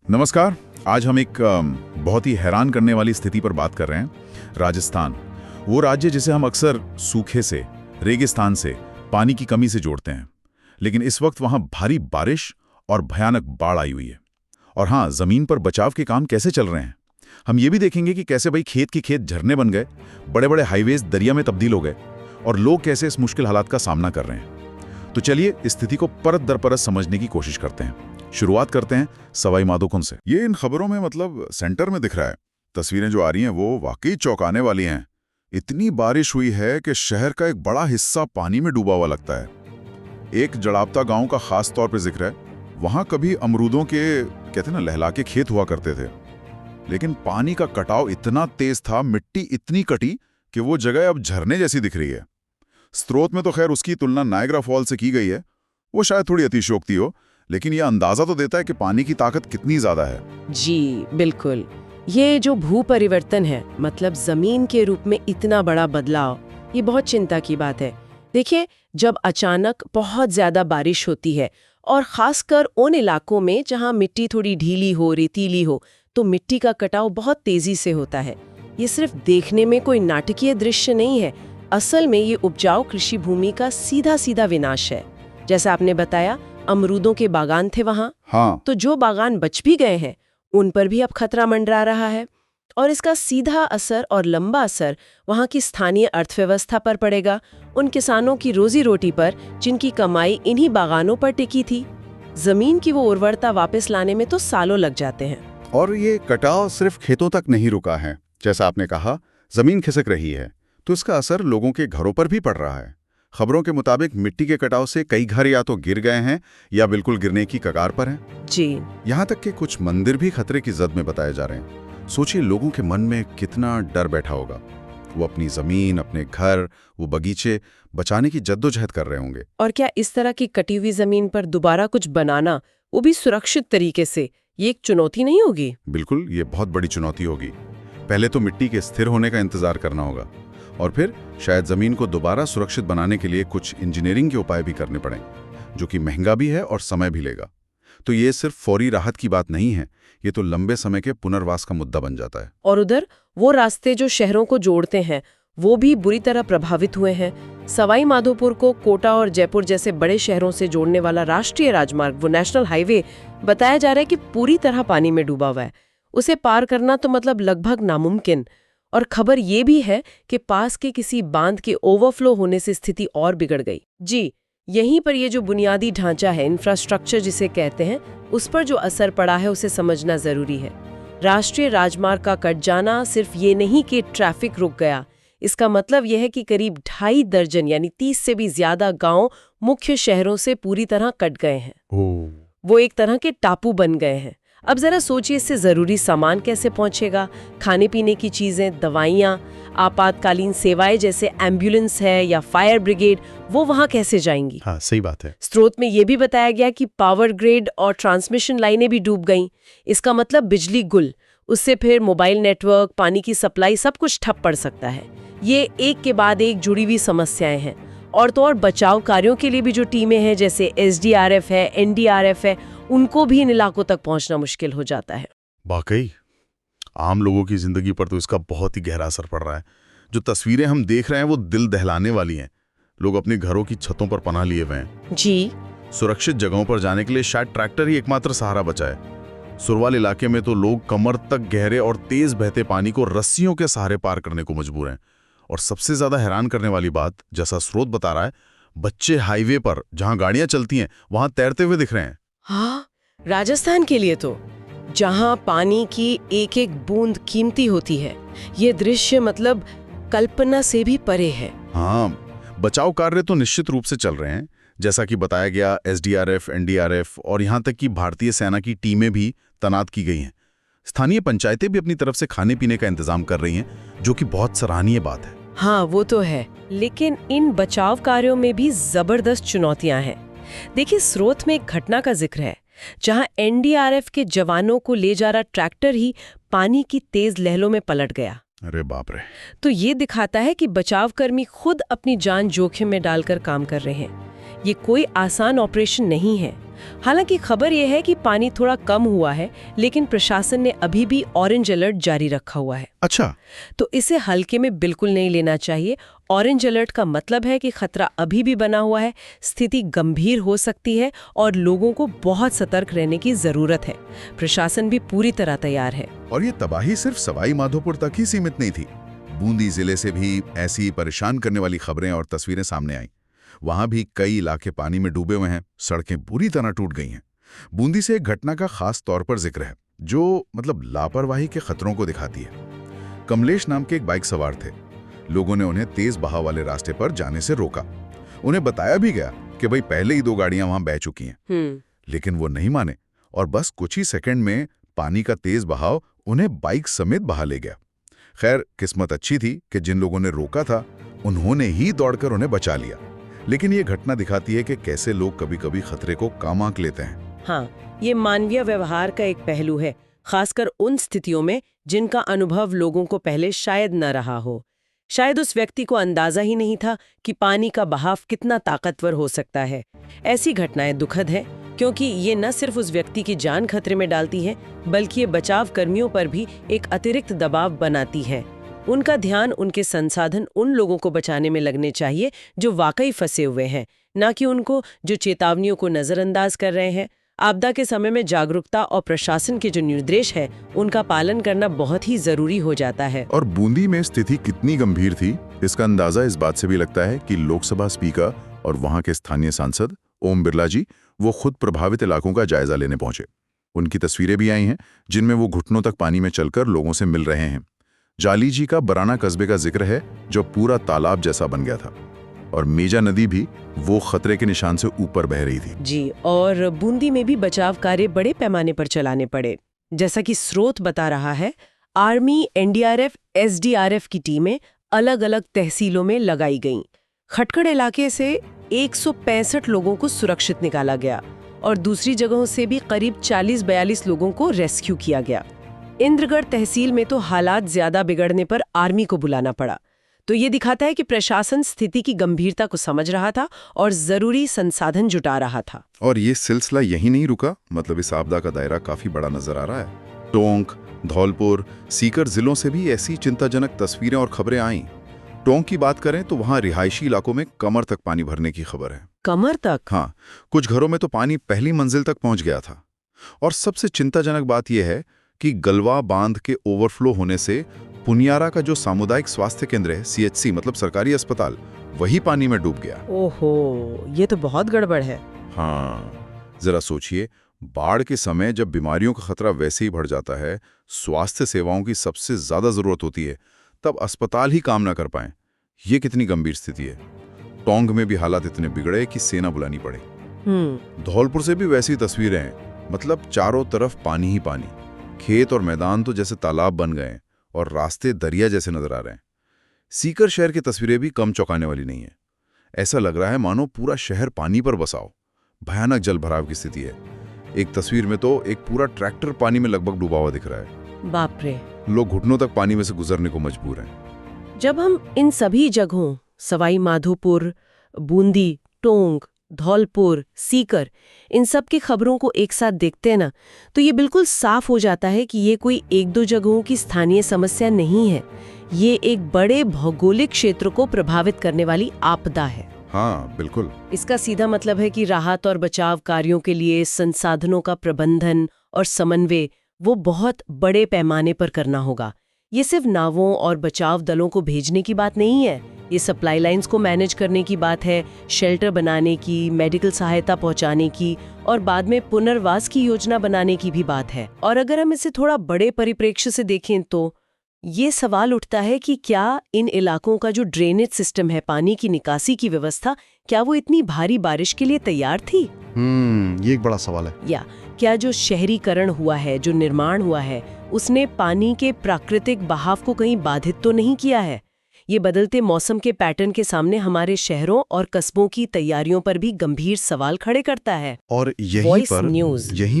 नमस्कार। आज हम एक बहुत ही हैरान करने वाली स्थिति पर बात कर रहे हैं। राजस्थान, वो राज्य जिसे हम अक्सर सूखे से, रेगिस्तान से, पानी की कमी से जोड़ते हैं, लेकिन इस वक्त वहाँ भारी बारिश और भयानक बाढ़ आई हुई है। और हाँ, जमीन पर बचाव के काम कैसे चल रहे हैं, हम ये भी देखेंगे कि कैसे भाई खेत की खेत झरने बन गए, बड़े बड़े हाईवेज दरिया में तब्दील हो गए और लोग कैसे इस मुश्किल हालात का सामना कर रहे हैं। तो चलिए इस स्थिति को परत दर परत समझने की कोशिश करते हैं। शुरुआत करते हैं सवाई माधोपुर से। ये इन खबरों में सेंटर में दिख रहा है। तस्वीरें जो आ रही हैं वो वाकई चौंकाने वाली हैं। इतनी बारिश हुई है कि शहर का एक बड़ा हिस्सा पानी में डूबा हुआ लगता है। एक जड़ावता गांव का खास तौर पे जिक्र है। वहां कभी अमरूदों के कहते ना लहला के खेत हुआ करते थे, लेकिन पानी का कटाव इतना तेज था, मिट्टी इतनी कटी कि वो जगह अब झरने जैसी दिख रही है। स्रोत में तो खैर उसकी तुलना नायग्रा फॉल से की गई है, वो शायद थोड़ी अतिशयोक्ति हो, लेकिन यह अंदाजा तो देता है कि पानी की ताकत कितनी ज्यादा है। जी बिल्कुल, ये जो भू परिवर्तन है, मतलब जमीन के रूप में इतना बड़ा बदलाव, ये बहुत चिंता की बात है। देखिए, जब अचानक बहुत ज्यादा बारिश होती है और खासकर उन इलाकों में जहां मिट्टी थोड़ी ढीली हो, रेतीली हो, तो मिट्टी का कटाव बहुत तेजी से होता है। ये सिर्फ देखने में कोई नाटकीय दृश्य नहीं है, असल में ये उपजाऊ कृषि भूमि का सीधा सीधा विनाश है। जैसा आपने बताया, अमरूदों के बागान थे वहां। हाँ। तो जो बागान बच भी गए हैं, उन पर भी अब खतरा मंडरा रहा है और इसका सीधा असर और लंबा असर वहां की स्थानीय अर्थव्यवस्था पर पड़ेगा, उन किसानों की रोजी रोटी पर जिनकी कमाई इन्हीं बागानों पर टिकी थी। जमीन की वो उर्वरता वापस लाने में तो सालों लग जाते हैं। और ये कटाव सिर्फ खेतों तक नहीं रुका है। जैसा आपने कहा, जमीन खिसक रही है तो इसका असर लोगों के घरों पर भी पड़ रहा है। खबरों के मुताबिक मिट्टी के कटाव से कई घर या तो गिर गए हैं या बिल्कुल गिरने की कगार पर हैं। जी, यहाँ तक कि कुछ मंदिर भी खतरे की जद में बताए जा रहे हैं। सोचिए लोगों के मन में कितना डर बैठा होगा। वो अपनी जमीन, अपने घर, वो बगीचे बचाने की जद्दोजहद कर रहे होंगे। और क्या इस तरह की कटी हुई जमीन पर दोबारा कुछ बनाना, वो भी सुरक्षित तरीके से, ये एक चुनौती नहीं होगी? बिल्कुल, ये बहुत बड़ी चुनौती होगी। पहले तो मिट्टी के स्थिर होने का इंतजार करना होगा और फिर शायद जमीन को दोबारा सुरक्षित बनाने के लिए कुछ इंजीनियरिंग के उपाय भी करने पड़ें, जो कि महंगा भी है और समय भी लेगा। तो ये सिर्फ फौरी राहत की बात नहीं है, ये तो लंबे समय के पुनर्वास का मुद्दा बन जाता है। और उधर वो रास्ते जो शहरों को जोड़ते हैं, वो भी बुरी तरह प्रभावित हुए हैं। सवाई माधोपुर को कोटा और जयपुर जैसे बड़े शहरों से जोड़ने वाला राष्ट्रीय राजमार्ग, वो नेशनल हाईवे, बताया जा रहा है कि पूरी तरह पानी में डूबा हुआ है। उसे पार करना तो मतलब लगभग नामुमकिन। और खबर ये भी है कि पास के किसी बांध के ओवरफ्लो होने से स्थिति और बिगड़ गई। जी, यहीं पर ये जो बुनियादी ढांचा है, इंफ्रास्ट्रक्चर जिसे कहते हैं, उस पर जो असर पड़ा है उसे समझना जरूरी है। राष्ट्रीय राजमार्ग का कट जाना सिर्फ ये नहीं कि ट्रैफिक रुक गया, इसका मतलब यह है कि करीब 2.5 दर्जन यानी 30 से भी ज्यादा गांव मुख्य शहरों से पूरी तरह कट गए हैं। वो एक तरह के टापू बन गए हैं। अब जरा सोचिए, इससे जरूरी सामान कैसे पहुंचेगा? खाने पीने की चीजें, दवाइयाँ, आपातकालीन सेवाएं जैसे एम्बुलेंस है या फायर ब्रिगेड, वो वहां कैसे जाएंगी? हाँ, सही बात है। स्रोत में ये भी बताया गया कि पावर ग्रिड और ट्रांसमिशन लाइनें भी डूब गईं। इसका मतलब बिजली गुल, उससे फिर मोबाइल नेटवर्क, पानी की सप्लाई, सब कुछ ठप पड़ सकता है। ये एक के बाद एक जुड़ी हुई समस्याएं हैं। और तो और बचाव कार्यों के लिए भी जो टीमें हैं, जैसे SDRF है, NDRF है, उनको भी इन इलाकों तक पहुंचना मुश्किल हो जाता है। वाकई आम लोगों की जिंदगी पर तो इसका बहुत ही गहरा असर पड़ रहा है। जो तस्वीरें हम देख रहे हैं वो दिल दहलाने वाली हैं। लोग अपने घरों की छतों पर पनाह लिए हुए हैं। जी, सुरक्षित जगहों पर जाने के लिए शायद ट्रैक्टर ही एकमात्र सहारा बचा है। सुरवाल इलाके में तो लोग कमर तक गहरे और तेज बहते पानी को रस्सियों के सहारे पार करने को मजबूर हैं। और सबसे ज्यादा हैरान करने वाली बात, जैसा स्रोत बता रहा है, बच्चे हाईवे पर जहां गाड़ियां चलती हैं वहां तैरते हुए दिख रहे हैं। हाँ, राजस्थान के लिए तो, जहां पानी की एक एक बूंद कीमती होती है, ये दृश्य मतलब कल्पना से भी परे है। हाँ, बचाव कार्य तो निश्चित रूप से चल रहे हैं। जैसा कि बताया गया, SDRF, NDRF और यहां तक कि भारतीय सेना की टीमें भी तैनात की गई हैं। स्थानीय पंचायतें भी अपनी तरफ से खाने पीने का इंतजाम कर रही हैं, जो कि बहुत सराहनीय बात है। हाँ, वो तो है, लेकिन इन बचाव कार्यों में भी जबरदस्त चुनौतियां हैं। देखिए, स्रोत में एक घटना का जिक्र है जहां NDRF के जवानों को ले जा रहा ट्रैक्टर ही पानी की तेज लहरों में पलट गया। अरे बाप रे। तो ये दिखाता है कि बचावकर्मी खुद अपनी जान जोखिम में डालकर काम कर रहे हैं। ये कोई आसान ऑपरेशन नहीं है। हालांकि खबर यह है कि पानी थोड़ा कम हुआ है, लेकिन प्रशासन ने अभी भी ऑरेंज अलर्ट जारी रखा हुआ है। अच्छा, तो इसे हल्के में बिल्कुल नहीं लेना चाहिए। ऑरेंज अलर्ट का मतलब है कि खतरा अभी भी बना हुआ है, स्थिति गंभीर हो सकती है और लोगों को बहुत सतर्क रहने की जरूरत है। प्रशासन भी पूरी तरह तैयार है। और ये तबाही सिर्फ सवाई माधोपुर तक ही सीमित नहीं थी। बूंदी जिले से भी ऐसी परेशान करने वाली खबरें और तस्वीरें सामने आईं। वहां भी कई इलाके पानी में डूबे हुए हैं, सड़कें बुरी तरह टूट गई हैं। बूंदी से एक घटना का खास तौर पर जिक्र है, जो लापरवाही के खतरों को दिखाती है। कमलेश नाम के एक बाइक सवार थे। लोगों ने उन्हें तेज बहाव वाले रास्ते पर जाने से रोका। उन्हें बताया भी गया कि भाई पहले ही 2 गाड़ियां वहां बह चुकी हैं। लेकिन वो नहीं माने और बस कुछ ही सेकंड में पानी का तेज बहाव उन्हें बाइक समेत बहा ले गया। खैर, किस्मत अच्छी थी कि जिन लोगों ने रोका था उन्होंने ही दौड़कर उन्हें बचा लिया। लेकिन ये घटना दिखाती है कि कैसे लोग कभी-कभी खतरे को काम आंक लेते हैं। हाँ, ये मानवीय व्यवहार का एक पहलू है, खासकर उन स्थितियों में जिनका अनुभव लोगों को पहले शायद न रहा हो। शायद उस व्यक्ति को अंदाजा ही नहीं था कि पानी का बहाव कितना ताकतवर हो सकता है। ऐसी घटनाएं दुखद हैं, क्योंकि ये न सिर्फ उस व्यक्ति की जान खतरे में डालती हैं, बल्कि ये बचाव कर्मियों पर भी एक अतिरिक्त दबाव बनाती हैं। उनका ध्यान, उनके संसाधन उन लोगों को बचाने में लगने चाहिए जो वाकई फंसे हुए हैं, न कि उनको जो चेतावनियों को नजरअंदाज कर रहे हैं। आपदा के समय में जागरूकता और प्रशासन के जो निर्देश है, उनका पालन करना बहुत ही जरूरी हो जाता है। और बूंदी में स्थिति कितनी गंभीर थी, इसका अंदाजा इस बात से भी लगता है कि लोकसभा स्पीकर और वहां के स्थानीय सांसद ओम बिरला जी वो खुद प्रभावित इलाकों का जायजा लेने पहुंचे। उनकी तस्वीरें भी आई हैं, जिनमें वो घुटनों तक पानी में चलकर लोगों से मिल रहे हैं। जाली जी का बराना कस्बे का जिक्र है, जो पूरा तालाब जैसा बन गया था, और मेजा नदी भी वो खतरे के निशान से ऊपर बह रही थी। जी, और बूंदी में भी बचाव कार्य बड़े पैमाने पर चलाने पड़े। जैसा कि स्रोत बता रहा है, आर्मी, एनडीआरएफ, एसडीआरएफ की टीमें अलग अलग तहसीलों में लगाई गईं। खटखड़ इलाके से 165 लोगों को सुरक्षित निकाला गया और दूसरी जगहों से भी करीब 40-42 लोगों को रेस्क्यू किया गया। इंद्रगढ़ तहसील में तो हालात ज्यादा बिगड़ने पर आर्मी को बुलाना पड़ा। तो ये दिखाता है कि प्रशासन स्थिति की गंभीरता को समझ रहा था और जरूरी संसाधन जुटा रहा था। और ये सिलसिला यही नहीं रुका, इस आपदा का दायरा काफी बड़ा नजर आ रहा है। टोंक, धौलपुर, सीकर जिलों से भी ऐसी चिंताजनक तस्वीरें और खबरें आईं। टोंक की बात करें तो वहां रिहायशी इलाकों में कमर तक पानी भरने की खबर है। कमर तक? हाँ, कुछ घरों में तो पानी पहली मंजिल तक पहुंच गया था। और सबसे चिंताजनक बात यह है कि गलवा बांध के ओवरफ्लो होने से पुनियारा का जो सामुदायिक स्वास्थ्य केंद्र है, सीएचसी सरकारी अस्पताल, वही पानी में डूब गया। ओहो, ये तो बहुत गड़बड़ है। हाँ, जरा सोचिए, बाढ़ के समय जब बीमारियों का खतरा वैसे ही बढ़ जाता है, स्वास्थ्य सेवाओं की सबसे ज्यादा जरूरत होती है, तब अस्पताल ही काम ना कर पाए, ये कितनी गंभीर स्थिति है। टोंक में भी हालात इतने बिगड़े कि सेना बुलानी पड़े। धौलपुर से भी वैसी तस्वीरें हैं, चारों तरफ पानी ही पानी। खेत और मैदान तो जैसे तालाब बन गए और रास्ते दरिया जैसे नजर आ रहे हैं। सीकर शहर की तस्वीरें भी कम चौंकाने वाली नहीं है। ऐसा लग रहा है मानो पूरा शहर पानी पर बसाओ। भयानक जल भराव की स्थिति है। एक तस्वीर में तो एक पूरा ट्रैक्टर पानी में लगभग डूबा हुआ दिख रहा है। बाप रे। लोग घुटनों तक पानी में से गुजरने को मजबूर हैं। जब हम इन सभी जगहों, सवाई माधोपुर, बूंदी, टोंक, धौलपुर, सीकर, इन सब की खबरों को एक साथ देखते हैं ना, तो ये बिल्कुल साफ हो जाता है कि ये कोई 1-2 जगहों की स्थानीय समस्या नहीं है। ये एक बड़े भौगोलिक क्षेत्र को प्रभावित करने वाली आपदा है। हाँ, बिल्कुल। इसका सीधा मतलब है कि राहत और बचाव कार्यों के लिए संसाधनों का प्रबंधन और समन्वय वो बहुत बड़े पैमाने पर करना होगा। ये सिर्फ नावों और बचाव दलों को भेजने की बात नहीं है, ये सप्लाई लाइंस को मैनेज करने की बात है, शेल्टर बनाने की, मेडिकल सहायता पहुंचाने की और बाद में पुनर्वास की योजना बनाने की भी बात है। और अगर हम इसे थोड़ा बड़े परिप्रेक्ष्य से देखें तो ये सवाल उठता है कि क्या इन इलाकों का जो ड्रेनेज सिस्टम है, पानी की निकासी की व्यवस्था, क्या वो इतनी भारी बारिश के लिए तैयार थी? ये एक बड़ा सवाल है। या क्या जो शहरीकरण हुआ है, जो निर्माण हुआ है, उसने पानी के प्राकृतिक बहाव को कहीं बाधित तो नहीं किया है? ये बदलते मौसम के पैटर्न के सामने हमारे शहरों और कस्बों की तैयारियों पर भी गंभीर सवाल खड़े करता है। और यहीं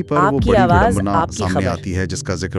पर वो बड़ी विडंबना सामने आती है जिसका जिक्र